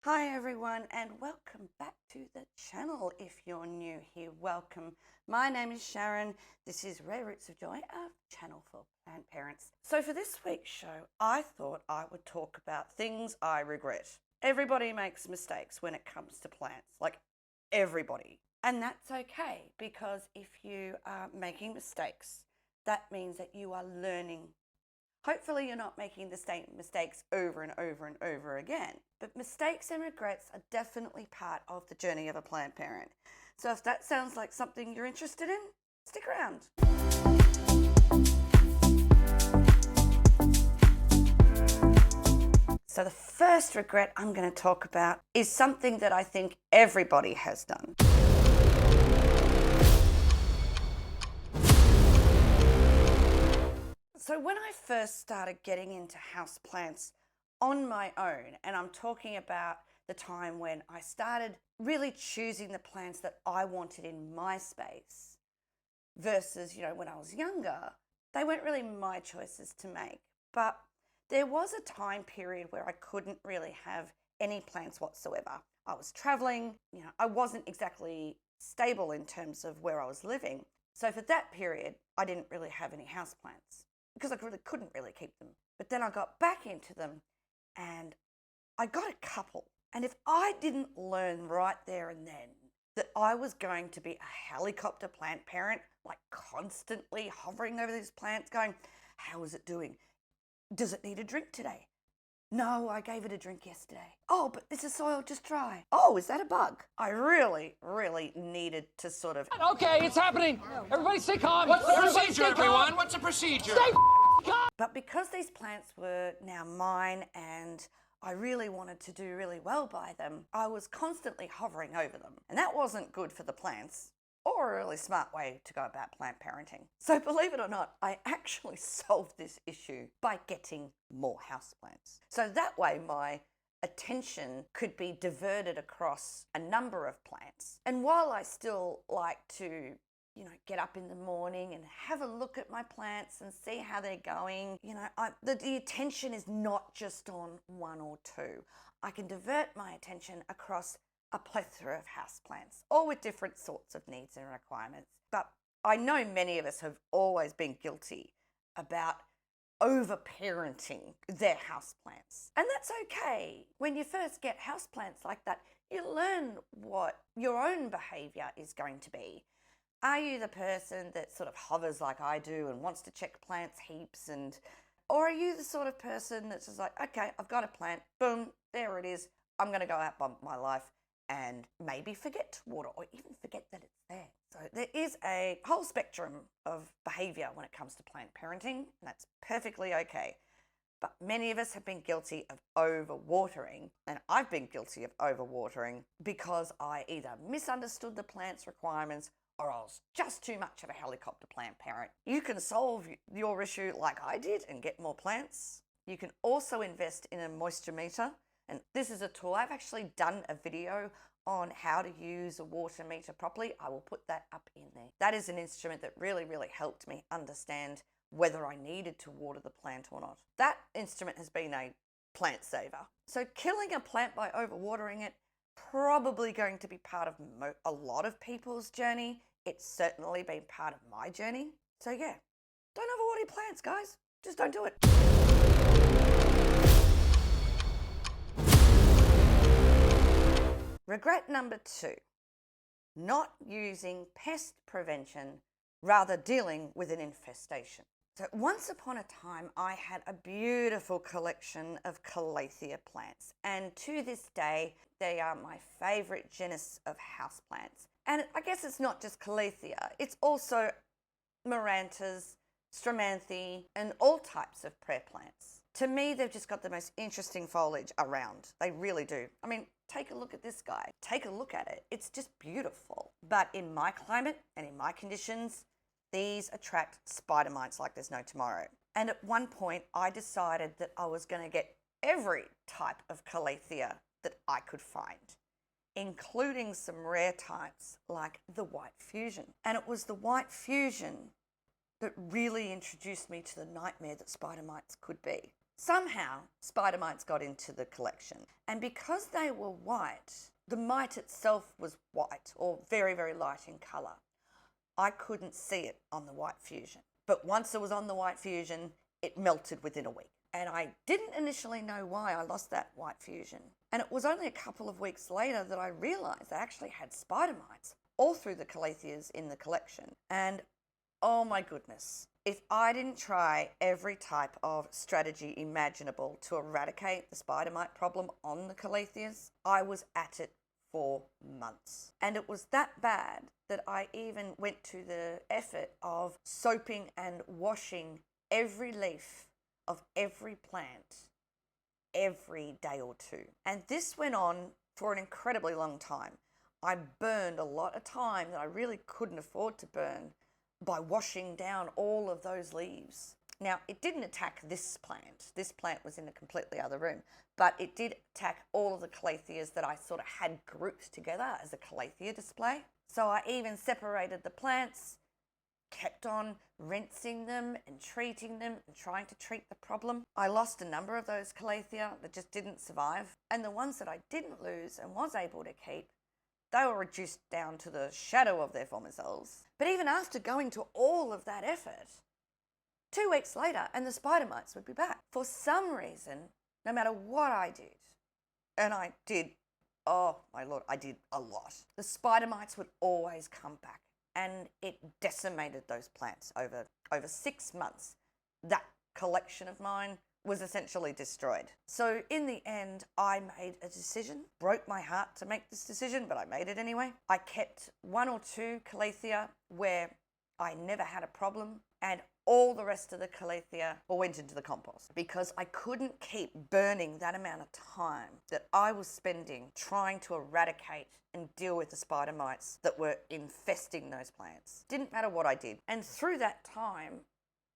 Hi everyone and welcome back to the channel. If you're new here, welcome. My name is Sharon. This is Rare Roots of Joy, a channel for plant parents. So for this week's show, I thought I would talk about things I regret. Everybody makes mistakes when it comes to plants, like everybody. And that's okay, because if you are making mistakes, that means that you are learning. Hopefully you're not making the same mistakes over and over and over again. But mistakes and regrets are definitely part of the journey of a plant parent. So if that sounds like something you're interested in, stick around. So the first regret I'm going to talk about is something that I think everybody has done. So when I first started getting into houseplants on my own, and I'm talking about the time when I started really choosing the plants that I wanted in my space versus, when I was younger, they weren't really my choices to make. But there was a time period where I couldn't really have any plants whatsoever. I was traveling, I wasn't exactly stable in terms of where I was living. So for that period, I didn't really have any houseplants, because I really couldn't really keep them. But then I got back into them and I got a couple. And if I didn't learn right there and then that I was going to be a helicopter plant parent, like constantly hovering over these plants going, how is it doing? Does it need a drink today? No, I gave it a drink yesterday. Oh, but is the soil just dry? Oh, is that a bug? I really, really needed to sort of... Okay, it's happening. Everybody stay calm. What's the procedure, everyone? What's the procedure? Stay calm. But because these plants were now mine and I really wanted to do really well by them, I was constantly hovering over them. And that wasn't good for the plants, or a really smart way to go about plant parenting. So believe it or not, I actually solved this issue by getting more houseplants. So that way my attention could be diverted across a number of plants. And while I still like to get up in the morning and have a look at my plants and see how they're going, the attention is not just on one or two. I can divert my attention across a plethora of houseplants, all with different sorts of needs and requirements. But I know many of us have always been guilty about over-parenting their houseplants. And that's okay. When you first get houseplants like that, you learn what your own behaviour is going to be. Are you the person that sort of hovers like I do and wants to check plants heaps, or are you the sort of person that's just like, okay, I've got a plant, boom, there it is, I'm going to go out by my life and maybe forget to water or even forget that it's there. So there is a whole spectrum of behaviour when it comes to plant parenting, and that's perfectly okay. But many of us have been guilty of overwatering, and I've been guilty of overwatering because I either misunderstood the plant's requirements or I was just too much of a helicopter plant parent. You can solve your issue like I did and get more plants. You can also invest in a moisture meter. And this is a tool. I've actually done a video on how to use a water meter properly. I will put that up in there. That is an instrument that really, really helped me understand whether I needed to water the plant or not. That instrument has been a plant saver. So killing a plant by overwatering it, probably going to be part of a lot of people's journey. It's certainly been part of my journey. So yeah, don't overwater your plants, guys. Just don't do it. Regret number 2, not using pest prevention, rather dealing with an infestation. So once upon a time, I had a beautiful collection of Calathea plants, and to this day, they are my favourite genus of houseplants. And I guess it's not just Calathea, it's also Marantas, Stramanthe, and all types of prayer plants. To me, they've just got the most interesting foliage around. They really do. I mean, take a look at this guy. Take a look at it. It's just beautiful. But in my climate and in my conditions, these attract spider mites like there's no tomorrow. And at one point, I decided that I was going to get every type of Calathea that I could find, including some rare types like the white fusion. And it was the white fusion that really introduced me to the nightmare that spider mites could be. Somehow, spider mites got into the collection. And because they were white, the mite itself was white or very, very light in colour. I couldn't see it on the white fusion. But once it was on the white fusion, it melted within a week. And I didn't initially know why I lost that white fusion. And it was only a couple of weeks later that I realised I actually had spider mites all through the calatheas in the collection. And oh my goodness, if I didn't try every type of strategy imaginable to eradicate the spider mite problem on the calatheas, I was at it for months. And it was that bad that I even went to the effort of soaping and washing every leaf of every plant every day or two. And this went on for an incredibly long time. I burned a lot of time that I really couldn't afford to burn by washing down all of those leaves. Now, it didn't attack this plant. This plant was in a completely other room, but it did attack all of the calatheas that I sort of had grouped together as a calathea display. So I even separated the plants, kept on rinsing them and treating them and trying to treat the problem. I lost a number of those calathea that just didn't survive. And the ones that I didn't lose and was able to keep, they were reduced down to the shadow of their former selves. But even after going to all of that effort, 2 weeks later, and the spider mites would be back. For some reason, no matter what I did, and I did, oh my Lord, I did a lot, the spider mites would always come back. And it decimated those plants over 6 months. That collection of mine was essentially destroyed. So in the end, I made a decision. Broke my heart to make this decision, but I made it anyway. I kept 1 or 2 calathea where I never had a problem, and all the rest of the calathea all went into the compost because I couldn't keep burning that amount of time that I was spending trying to eradicate and deal with the spider mites that were infesting those plants. Didn't matter what I did. And through that time,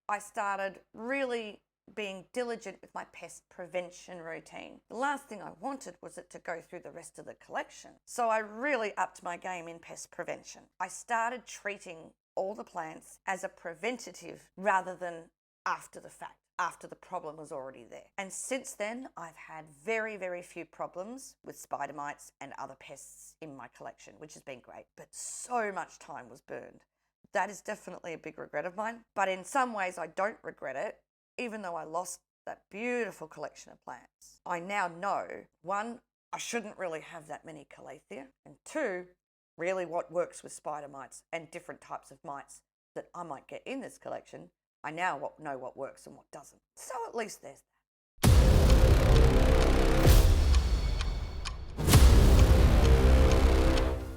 I started really being diligent with my pest prevention routine. The last thing I wanted was it to go through the rest of the collection. So I really upped my game in pest prevention. I started treating all the plants as a preventative rather than after the fact, after the problem was already there. And since then, I've had very, very few problems with spider mites and other pests in my collection, which has been great. But so much time was burned. That is definitely a big regret of mine. But in some ways, I don't regret it, even though I lost that beautiful collection of plants. I now know, 1, I shouldn't really have that many calathea, and 2, really what works with spider mites and different types of mites that I might get in this collection. I now know what works and what doesn't. So at least there's that.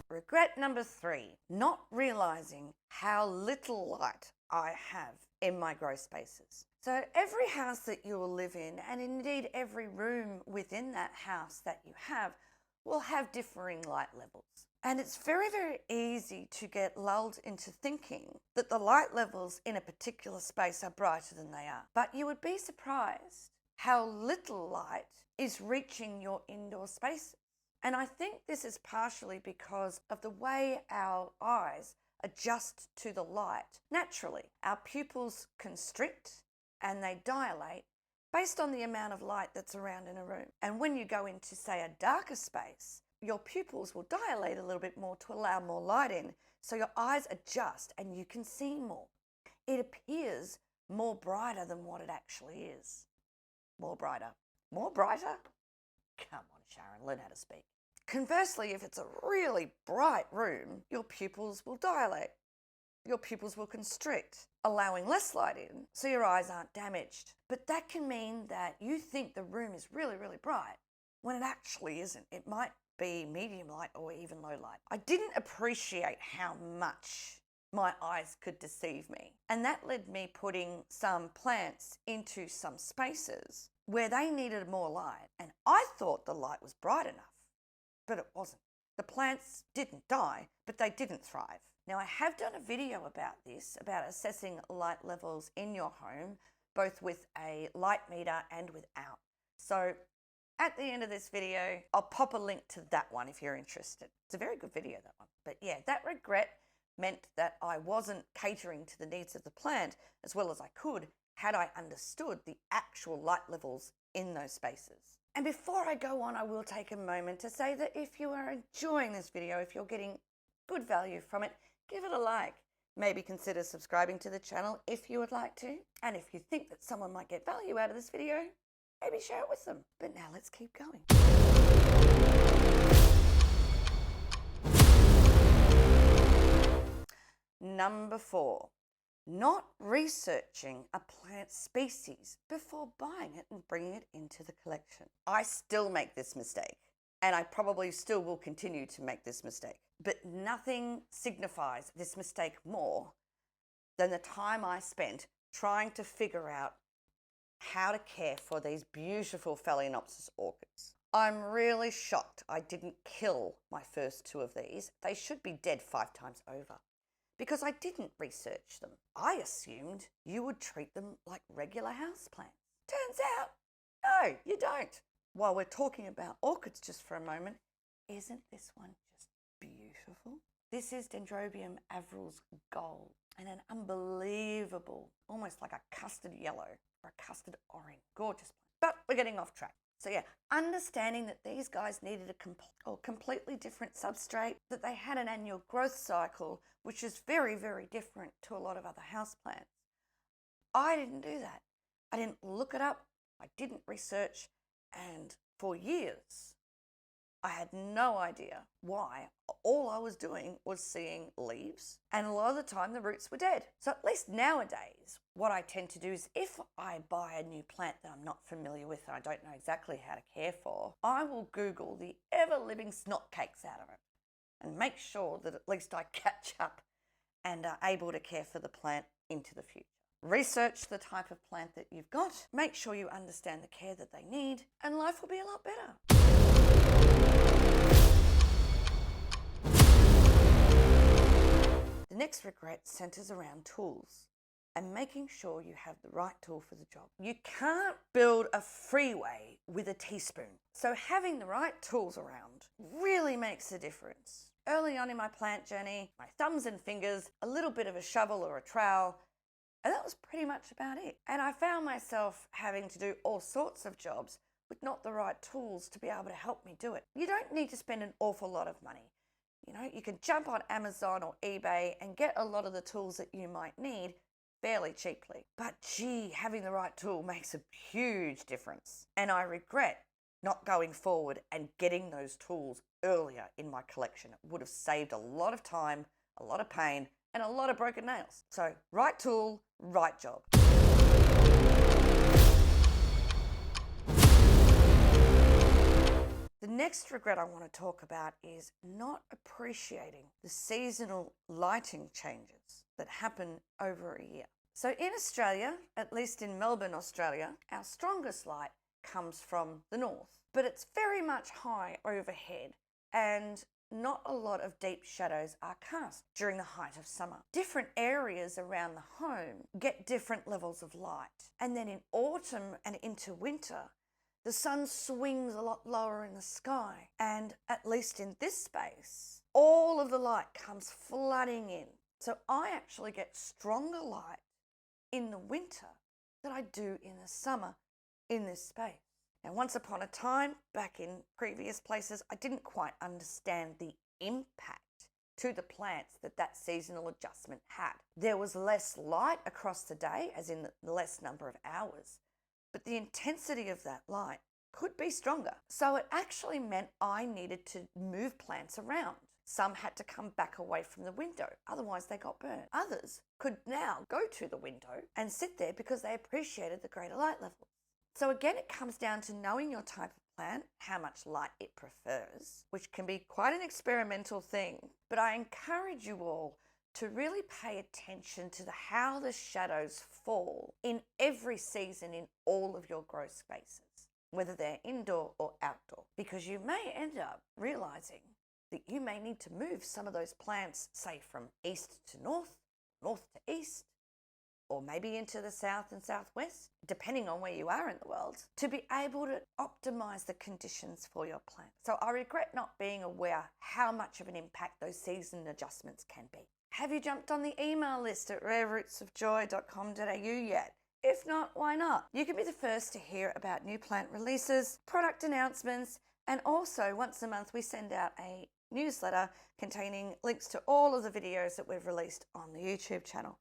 Regret number 3, not realising how little light I have in my grow spaces. So every house that you will live in, and indeed every room within that house that you have, will have differing light levels. And it's very, very easy to get lulled into thinking that the light levels in a particular space are brighter than they are. But you would be surprised how little light is reaching your indoor spaces. And I think this is partially because of the way our eyes adjust to the light naturally. Our pupils constrict and they dilate based on the amount of light that's around in a room. And when you go into, say, a darker space, your pupils will dilate a little bit more to allow more light in, so your eyes adjust and you can see more. It appears more brighter than what it actually is. More brighter. More brighter? Come on, Sharon, learn how to speak. Conversely, if it's a really bright room, your pupils will dilate. Your pupils will constrict, allowing less light in, so your eyes aren't damaged. But that can mean that you think the room is really, really bright, when it actually isn't. It might be medium light or even low light. I didn't appreciate how much my eyes could deceive me. And that led me putting some plants into some spaces where they needed more light. And I thought the light was bright enough, but it wasn't. The plants didn't die, but they didn't thrive. Now, I have done a video about this, about assessing light levels in your home, both with a light meter and without. So at the end of this video, I'll pop a link to that one if you're interested. It's a very good video, that one. But yeah, that regret meant that I wasn't catering to the needs of the plant as well as I could, had I understood the actual light levels in those spaces. And before I go on, I will take a moment to say that if you are enjoying this video, if you're getting good value from it, give it a like. Maybe consider subscribing to the channel if you would like to. And if you think that someone might get value out of this video, maybe share it with them. But now let's keep going. Number 4, not researching a plant species before buying it and bringing it into the collection. I still make this mistake, and I probably still will continue to make this mistake. But nothing signifies this mistake more than the time I spent trying to figure out how to care for these beautiful Phalaenopsis orchids. I'm really shocked I didn't kill my first 2 of these. They should be dead 5 times over because I didn't research them. I assumed you would treat them like regular houseplants. Turns out, no, you don't. While we're talking about orchids just for a moment, isn't this one just beautiful? This is Dendrobium Avril's gold, and an unbelievable, almost like a custard yellow or a custard orange. Gorgeous. But we're getting off track. So yeah, understanding that these guys needed a completely different substrate, that they had an annual growth cycle, which is very, very different to a lot of other houseplants. I didn't do that. I didn't look it up. I didn't research. And for years, I had no idea why. All I was doing was seeing leaves, and a lot of the time the roots were dead. So at least nowadays, what I tend to do is if I buy a new plant that I'm not familiar with and I don't know exactly how to care for, I will Google the ever-living snotcakes out of it and make sure that at least I catch up and are able to care for the plant into the future. Research the type of plant that you've got, make sure you understand the care that they need, and life will be a lot better. The next regret centers around tools and making sure you have the right tool for the job. You can't build a freeway with a teaspoon. So having the right tools around really makes a difference. Early on in my plant journey, my thumbs and fingers, a little bit of a shovel or a trowel, and that was pretty much about it. And I found myself having to do all sorts of jobs with not the right tools to be able to help me do it. You don't need to spend an awful lot of money. You know, you can jump on Amazon or eBay and get a lot of the tools that you might need fairly cheaply. But gee, having the right tool makes a huge difference. And I regret not going forward and getting those tools earlier in my collection. It would have saved a lot of time, a lot of pain, and a lot of broken nails. So right tool, right job. The next regret I want to talk about is not appreciating the seasonal lighting changes that happen over a year. So in Australia, at least in Melbourne, Australia, our strongest light comes from the north, but it's very much high overhead and not a lot of deep shadows are cast during the height of summer. Different areas around the home get different levels of light. And then in autumn and into winter, the sun swings a lot lower in the sky. And at least in this space, all of the light comes flooding in. So I actually get stronger light in the winter than I do in the summer in this space. Now, once upon a time, back in previous places, I didn't quite understand the impact to the plants that that seasonal adjustment had. There was less light across the day, as in the less number of hours, but the intensity of that light could be stronger. So it actually meant I needed to move plants around. Some had to come back away from the window, otherwise they got burned. Others could now go to the window and sit there because they appreciated the greater light levels. So again, it comes down to knowing your type of plant, how much light it prefers, which can be quite an experimental thing. But I encourage you all to really pay attention to how the shadows fall in every season in all of your grow spaces, whether they're indoor or outdoor, because you may end up realizing that you may need to move some of those plants, say from east to north, north to east, or maybe into the south and southwest, depending on where you are in the world, to be able to optimize the conditions for your plant. So I regret not being aware how much of an impact those season adjustments can be. Have you jumped on the email list at rarerootsofjoy.com.au yet? If not, why not? You can be the first to hear about new plant releases, product announcements, and also once a month we send out a newsletter containing links to all of the videos that we've released on the YouTube channel.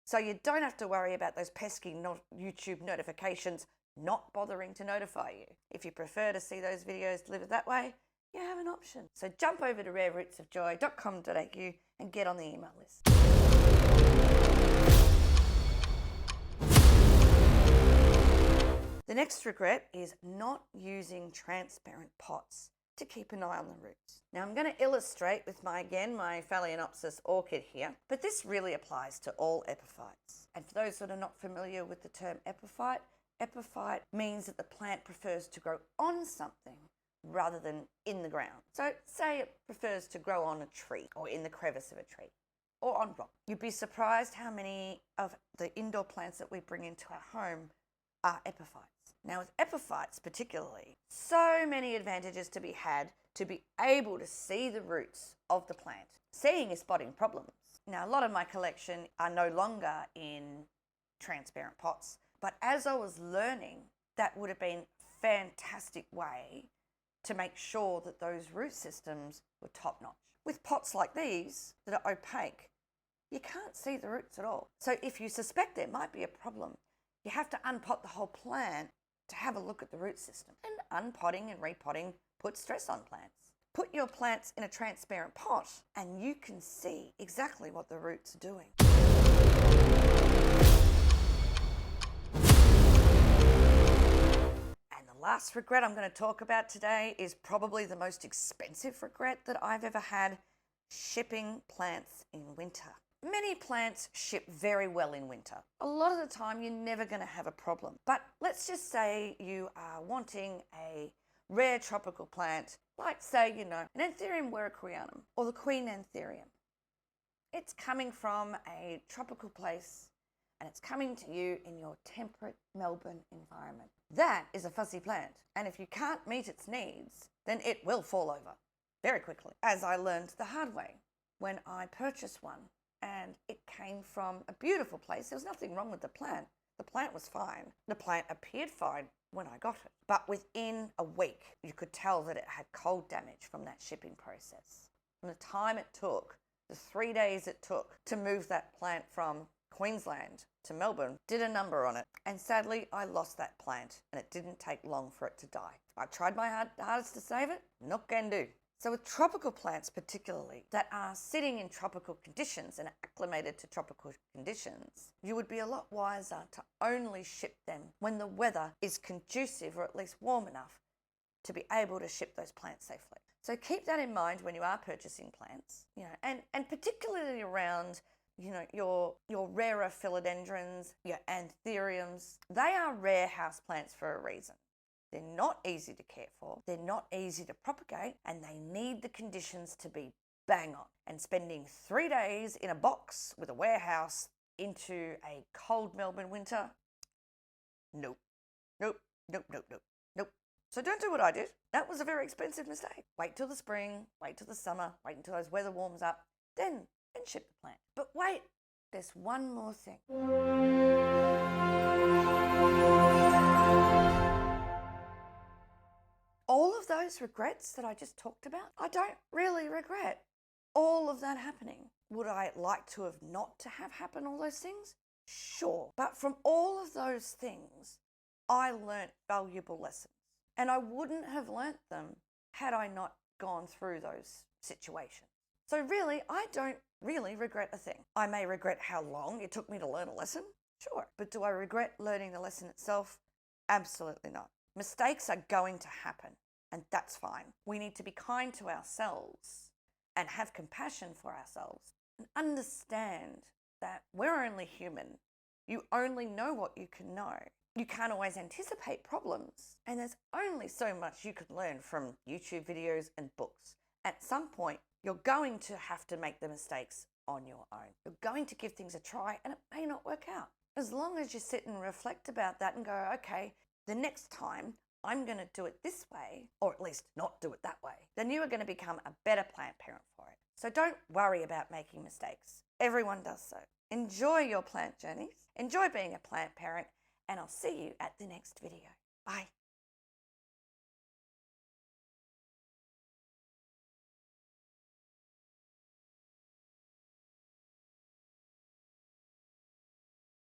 So you don't have to worry about those pesky YouTube notifications not bothering to notify you. If you prefer to see those videos delivered that way, you have an option. So jump over to rarerootsofjoy.com.au and get on the email list. The next regret is not using transparent pots to keep an eye on the roots. Now I'm going to illustrate with my Phalaenopsis orchid here, but this really applies to all epiphytes. And for those that are not familiar with the term epiphyte, epiphyte means that the plant prefers to grow on something rather than in the ground. So say it prefers to grow on a tree or in the crevice of a tree or on rock. You'd be surprised how many of the indoor plants that we bring into our home are epiphytes. Now with epiphytes particularly, so many advantages to be had to be able to see the roots of the plant. Seeing is spotting problems. Now a lot of my collection are no longer in transparent pots, but as I was learning, that would have been a fantastic way to make sure that those root systems were top notch. With pots like these that are opaque, you can't see the roots at all. So if you suspect there might be a problem, you have to unpot the whole plant to have a look at the root system. And unpotting and repotting puts stress on plants. Put your plants in a transparent pot and you can see exactly what the roots are doing. And the last regret I'm going to talk about today is probably the most expensive regret that I've ever had: shipping plants in winter. Many plants ship very well in winter. A lot of the time you're never going to have a problem. But let's just say you are wanting a rare tropical plant, like say, an Anthurium warocqueanum or the Queen Anthurium. It's coming from a tropical place and it's coming to you in your temperate Melbourne environment. That is a fussy plant. And if you can't meet its needs, then it will fall over very quickly, as I learned the hard way when I purchased one. And it came from a beautiful place. There was nothing wrong with the plant. The plant was fine. The plant appeared fine when I got it. But within a week, you could tell that it had cold damage from that shipping process. From the time it took, the 3 days it took to move that plant from Queensland to Melbourne, did a number on it. And sadly, I lost that plant and it didn't take long for it to die. I tried my hardest to save it, not can do. So with tropical plants particularly, that are sitting in tropical conditions and acclimated to tropical conditions, you would be a lot wiser to only ship them when the weather is conducive or at least warm enough to be able to ship those plants safely. So keep that in mind when you are purchasing plants, and particularly around your rarer philodendrons, your anthuriums. They are rare houseplants for a reason. They're not easy to care for, they're not easy to propagate, and they need the conditions to be bang on. And spending 3 days in a box with a warehouse into a cold Melbourne winter, nope. So don't do what I did. That was a very expensive mistake. Wait till the spring, wait till the summer, wait until those weather warms up, then ship the plant. But wait, there's one more thing. All of those regrets that I just talked about, I don't really regret all of that happening. Would I like to have not to have happened all those things? Sure. But from all of those things, I learnt valuable lessons. And I wouldn't have learnt them had I not gone through those situations. So really, I don't really regret a thing. I may regret how long it took me to learn a lesson. Sure. But do I regret learning the lesson itself? Absolutely not. Mistakes are going to happen, and that's fine. We need to be kind to ourselves and have compassion for ourselves and understand that we're only human. You only know what you can know. You can't always anticipate problems, and there's only so much you can learn from YouTube videos and books. At some point, you're going to have to make the mistakes on your own. You're going to give things a try, and it may not work out. As long as you sit and reflect about that and go, okay, the next time I'm going to do it this way, or at least not do it that way, then you are going to become a better plant parent for it. So don't worry about making mistakes. Everyone does so. Enjoy your plant journeys. Enjoy being a plant parent and I'll see you at the next video. Bye.